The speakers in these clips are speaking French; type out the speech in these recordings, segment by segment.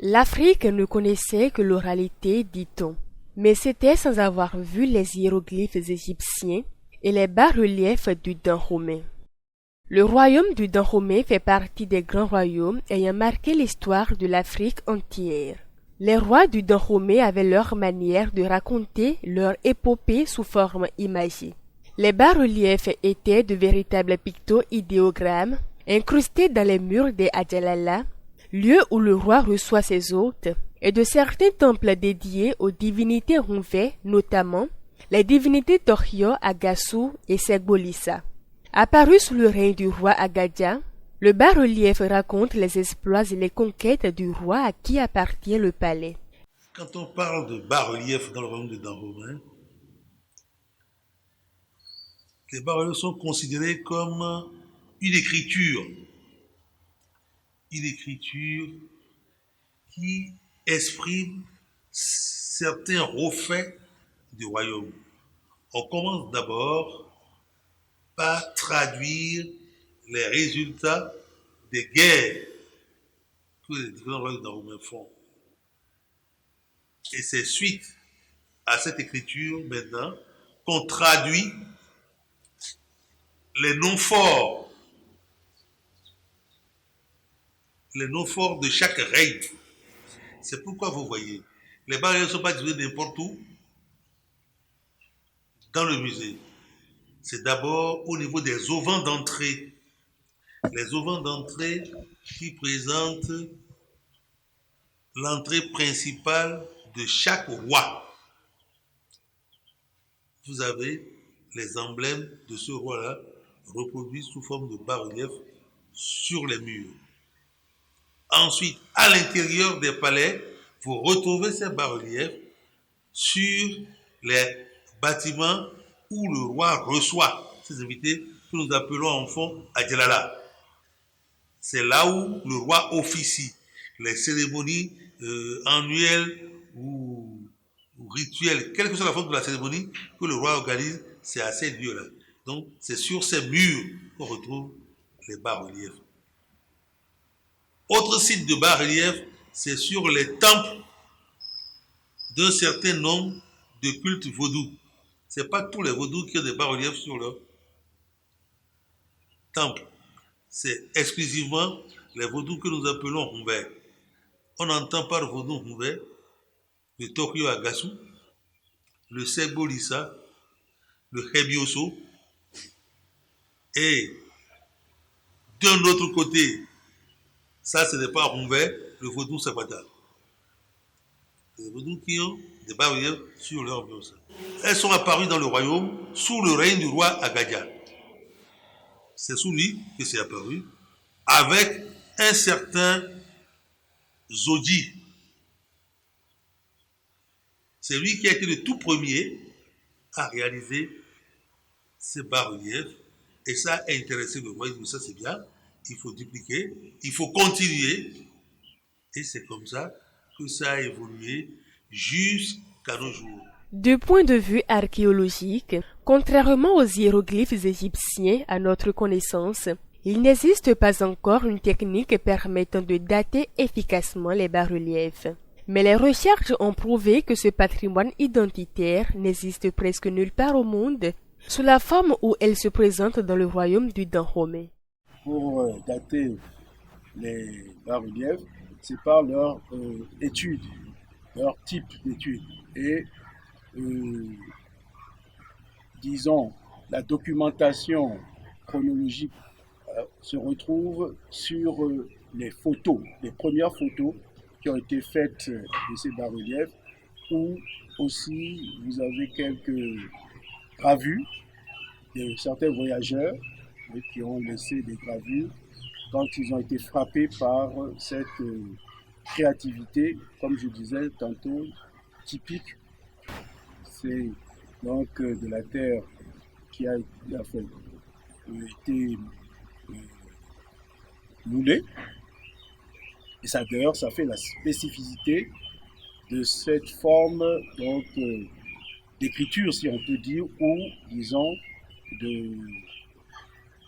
L'Afrique ne connaissait que l'oralité, dit-on, mais c'était sans avoir vu les hiéroglyphes égyptiens et les bas-reliefs du Dahomey. Le royaume du Dahomey fait partie des grands royaumes ayant marqué l'histoire de l'Afrique entière. Les rois du Dahomey avaient leur manière de raconter leur épopée sous forme imagée. Les bas-reliefs étaient de véritables picto-idéogrammes incrustés dans les murs des Adjalala, lieu où le roi reçoit ses hôtes, et de certains temples dédiés aux divinités Ronvé, notamment les divinités Torio, Agassou et Segbolissa. Apparu sous le règne du roi Agadia, le bas-relief raconte les exploits et les conquêtes du roi à qui appartient le palais. Quand on parle de bas-relief dans le royaume de Dahomey, les bas-reliefs sont considérés comme une écriture qui exprime certains refaits du royaume. On commence d'abord par traduire les résultats des guerres que les différents royaumes d'Aromé font. Et c'est suite à cette écriture maintenant qu'on traduit les noms forts de chaque règne. C'est pourquoi vous voyez, les barrières ne sont pas distribuées n'importe où dans le musée. C'est d'abord au niveau des auvents d'entrée. Les auvents d'entrée qui présentent l'entrée principale de chaque roi. Vous avez les emblèmes de ce roi-là reproduits sous forme de bas-relief sur les murs. Ensuite, à l'intérieur des palais, vous retrouvez ces bas-reliefs sur les bâtiments où le roi reçoit ses invités que nous appelons en fond Adjalala. C'est là où le roi officie. Les cérémonies annuelles ou rituelles, quelle que soit la forme de la cérémonie que le roi organise, c'est à ces lieux-là. Donc, c'est sur ces murs qu'on retrouve les bas-reliefs. Autre site de bas-relief, c'est sur les temples d'un certain nombre de cultes vaudous. Ce n'est pas tous les vaudous qui ont des bas-reliefs sur leur temple. C'est exclusivement les vaudous que nous appelons Ronvé. On entend par vaudou Ronvé le Torio Agassou, le Segbolissa, le Hebioso, et d'un autre côté, ça ce n'est pas Ronvé, le vaudou Sabata. Les vaudous qui ont des bas-reliefs sur leur biosa. Elles sont apparues dans le royaume sous le règne du roi Agadia. C'est sous lui que c'est apparu, avec un certain Zodi. C'est lui qui a été le tout premier à réaliser ces bas-reliefs. Et ça a intéressé le roi. Il dit, ça c'est bien, il faut dupliquer, il faut continuer. Et c'est comme ça que ça a évolué jusqu'à nos jours. Du point de vue archéologique, contrairement aux hiéroglyphes égyptiens à notre connaissance, il n'existe pas encore une technique permettant de dater efficacement les bas-reliefs. Mais les recherches ont prouvé que ce patrimoine identitaire n'existe presque nulle part au monde sous la forme où elle se présente dans le royaume du Dahomey. Pour dater les bas-reliefs, c'est par leur étude, leur type d'étude. Et disons, la documentation chronologique se retrouve sur les photos, les premières photos qui ont été faites de ces bas-reliefs, où aussi vous avez quelques gravures de certains voyageurs qui ont laissé des gravures quand ils ont été frappés par cette créativité, comme je disais tantôt, typique. C'est donc de la terre qui a été moulée. Et ça, d'ailleurs, ça fait la spécificité de cette forme donc, d'écriture, si on peut dire, ou, disons, de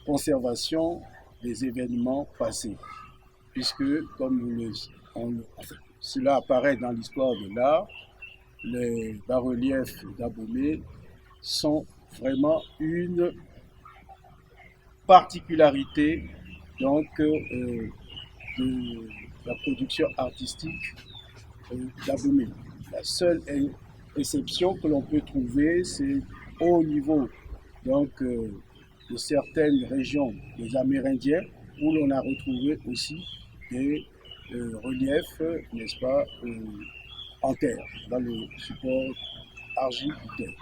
conservation des événements passés. Puisque, comme vous le cela apparaît dans l'histoire de l'art. Les bas-reliefs d'Abomey sont vraiment une particularité donc, de la production artistique d'Abomey. La seule exception que l'on peut trouver, c'est au niveau donc, de certaines régions des Amérindiens, où l'on a retrouvé aussi des reliefs, n'est-ce pas, en terre, dans le support argile ou terre.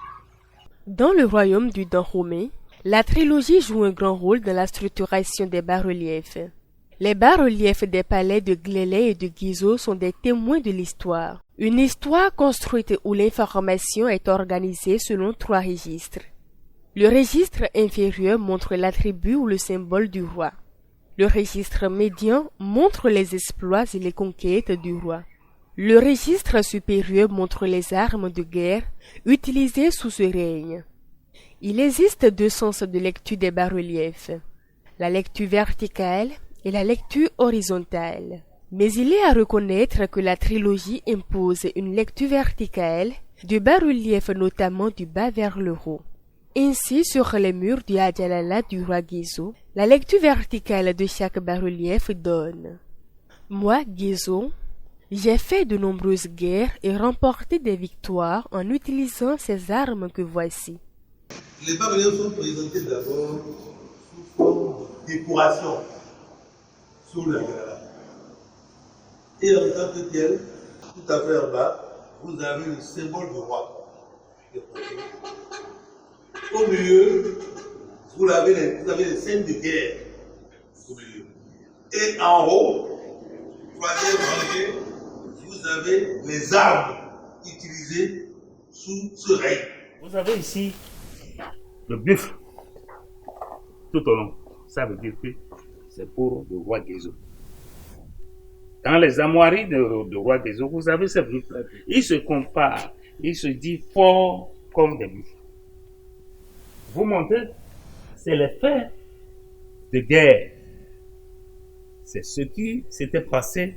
Dans le royaume du Dahomey, la trilogie joue un grand rôle dans la structuration des bas-reliefs. Les bas-reliefs des palais de Glélé et de Guizhou sont des témoins de l'histoire. Une histoire construite où l'information est organisée selon 3 registres. Le registre inférieur montre l'attribut ou le symbole du roi. Le registre médian montre les exploits et les conquêtes du roi. Le registre supérieur montre les armes de guerre utilisées sous ce règne. Il existe 2 sens de lecture des bas-reliefs, la lecture verticale et la lecture horizontale. Mais il est à reconnaître que la trilogie impose une lecture verticale du bas-relief, notamment du bas vers le haut. Ainsi, sur les murs du Hadjalala du roi Guizhou, la lecture verticale de chaque bas-relief donne: Moi, Guizhou, j'ai fait de nombreuses guerres et remporté des victoires en utilisant ces armes que voici. Les bas-reliefs sont présentés d'abord sous forme de décoration sur le Hadjalala. Et en tant que tel, tout à fait en bas, vous avez le symbole du roi. Au milieu, vous avez les scènes de guerre. Au milieu. Et en haut, troisième rangée, vous avez les armes utilisées sous ce règne. Vous avez ici le buffle tout au long. Ça veut dire que c'est pour le roi Guizhou. Dans les armoiries de roi Guizhou, vous avez ce buffle. Il se compare, il se dit fort comme des buffles. Vous montez, c'est les faits de guerre. C'est ce qui s'était passé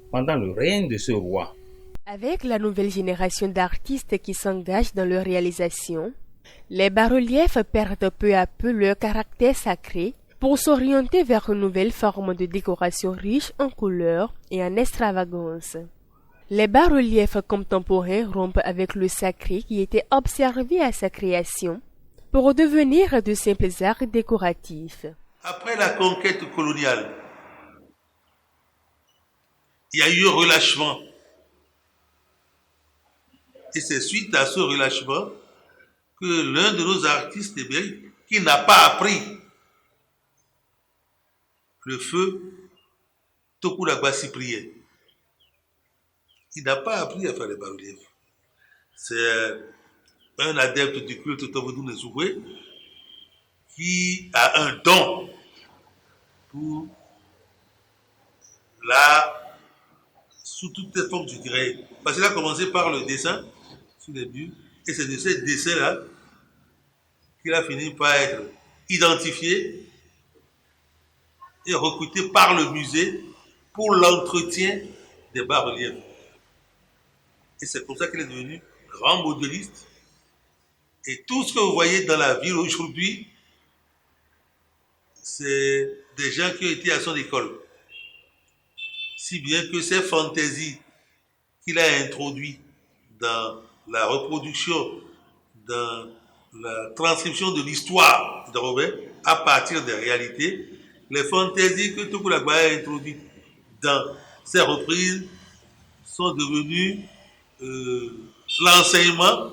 pendant le règne de ce roi. Avec la nouvelle génération d'artistes qui s'engagent dans leur réalisation, les bas-reliefs perdent peu à peu leur caractère sacré pour s'orienter vers une nouvelle forme de décoration riche en couleurs et en extravagance. Les bas-reliefs contemporains rompent avec le sacré qui était observé à sa création pour devenir de simples arts décoratifs. Après la conquête coloniale, il y a eu un relâchement. Et c'est suite à ce relâchement que l'un de nos artistes, qui n'a pas appris le feu Tokulagba Cyprien, il n'a pas appris à faire les bas-reliefs. C'est un adepte du culte Tovodou Nesoué qui a un don pour l'art sous toutes les formes, je dirais. Parce qu'il a commencé par le dessin sur les murs, et c'est de ces dessins-là qu'il a fini par être identifié et recruté par le musée pour l'entretien des bas-reliefs. Et c'est pour ça qu'il est devenu grand modéliste. Et tout ce que vous voyez dans la ville aujourd'hui, c'est des gens qui ont été à son école. Si bien que ces fantaisies qu'il a introduites dans la reproduction, dans la transcription de l'histoire de Robert, à partir des réalités, les fantaisies que Tokulagba a introduites dans ses reprises sont devenues l'enseignement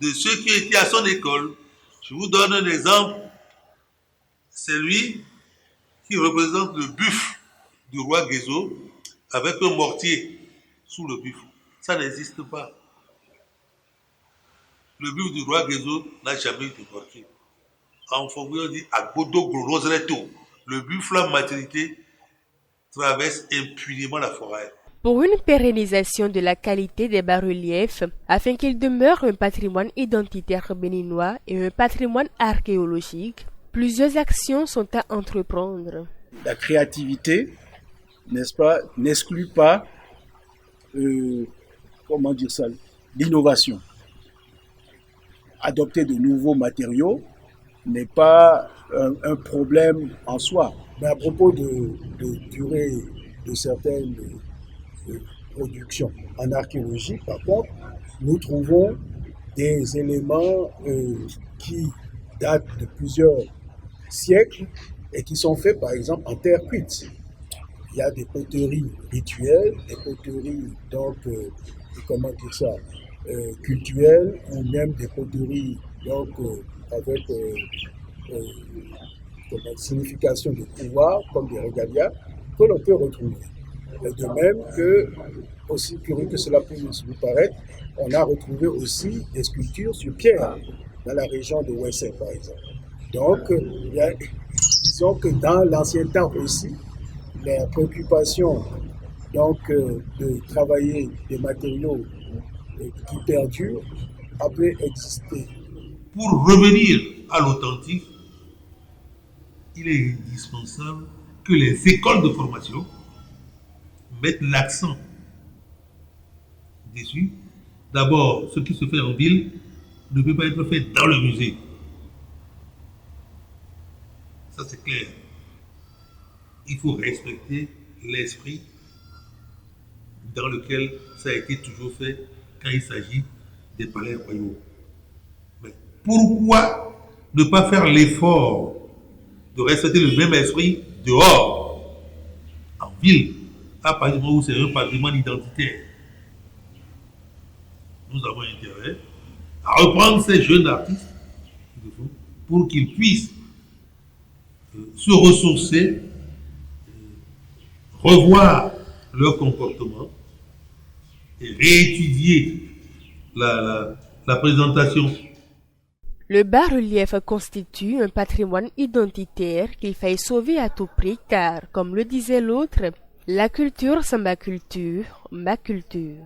de ceux qui étaient à son école. Je vous donne un exemple. C'est lui qui représente le buffle du roi Guizhou avec un mortier sous le buffle. Ça n'existe pas. Le buffle du roi Guizhou n'a jamais eu de mortier. En Fongoué, on dit Agbodo Grosreto. Le buffle en maturité traverse impunément la forêt. Pour une pérennisation de la qualité des bas-reliefs, afin qu'ils demeurent un patrimoine identitaire béninois et un patrimoine archéologique, plusieurs actions sont à entreprendre. La créativité n'est-ce pas, n'exclut pas, comment dire ça, l'innovation. Adopter de nouveaux matériaux n'est pas un problème en soi. Mais à propos de durée de certaines productions en archéologie, par contre, nous trouvons des éléments qui datent de plusieurs siècles et qui sont faits par exemple en terre cuite. Il y a des poteries rituelles, des poteries donc, comment dire ça, cultuelles, ou même des poteries donc, avec une signification de pouvoir, comme des regalias, que l'on peut retrouver. Et de même que, aussi curieux que cela puisse vous paraître, on a retrouvé aussi des sculptures sur pierre dans la région de Ouessé, par exemple. Donc, disons que dans l'ancien temps aussi, la préoccupation donc, de travailler des matériaux qui perdurent avait existé. Pour revenir à l'authentique, il est indispensable que les écoles de formation mettent l'accent dessus. D'abord, ce qui se fait en ville ne peut pas être fait dans le musée. Ça, c'est clair. Il faut respecter l'esprit dans lequel ça a été toujours fait quand il s'agit des palais royaux. Mais pourquoi ne pas faire l'effort de respecter le même esprit dehors, en ville, à partir du moment où c'est un patrimoine identitaire? Nous avons intérêt à reprendre ces jeunes artistes pour qu'ils puissent se ressourcer, revoir leur comportement et réétudier la présentation. Le bas-relief constitue un patrimoine identitaire qu'il faille sauver à tout prix car, comme le disait l'autre, la culture c'est ma culture, ma culture.